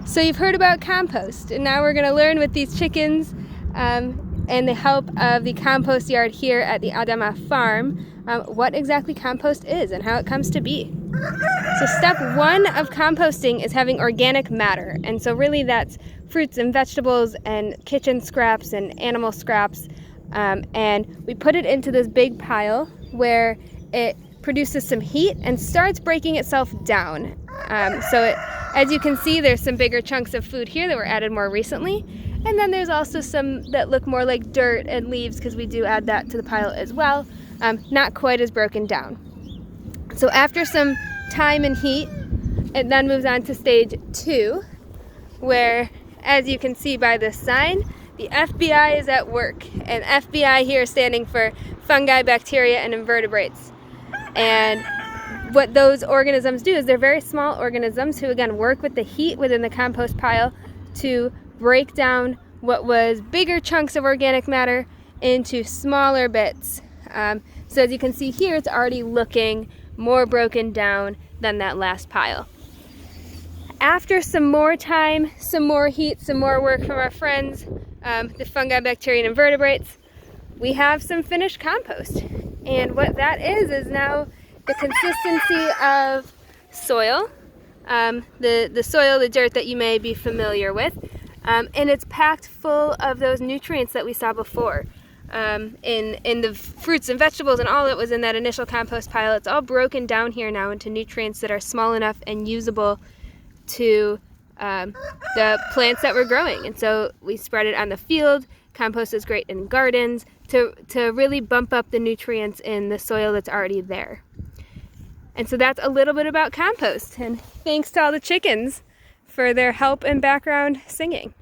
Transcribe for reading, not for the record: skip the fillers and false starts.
So you've heard about compost, and now we're going to learn with these chickens and the help of the compost yard here at the Adamah Farm what exactly compost is and how it comes to be. So step one of composting is having organic matter, and so really that's fruits and vegetables and kitchen scraps and animal scraps, and we put it into this big pile where it produces some heat and starts breaking itself down. As you can see, there's some bigger chunks of food here that were added more recently, and then there's also some that look more like dirt and leaves because we do add that to the pile as well, not quite as broken down. So after some time and heat, it then moves on to stage 2, where, as you can see by this sign, the FBI is at work, and FBI here standing for fungi, bacteria, and invertebrates. And what those organisms do is they're very small organisms who again work with the heat within the compost pile to break down what was bigger chunks of organic matter into smaller bits. So as you can see here, it's already looking more broken down than that last pile. After some more time, some more heat, some more work from our friends, the fungi, bacteria, and invertebrates, we have some finished compost. And what that is now the consistency of soil, the soil, the dirt that you may be familiar with, and it's packed full of those nutrients that we saw before. In the fruits and vegetables and all that was in that initial compost pile, it's all broken down here now into nutrients that are small enough and usable to the plants that we're growing. And so we spread it on the field. Compost is great in gardens to really bump up the nutrients in the soil that's already there. And so that's a little bit about compost, and thanks to all the chickens for their help and background singing.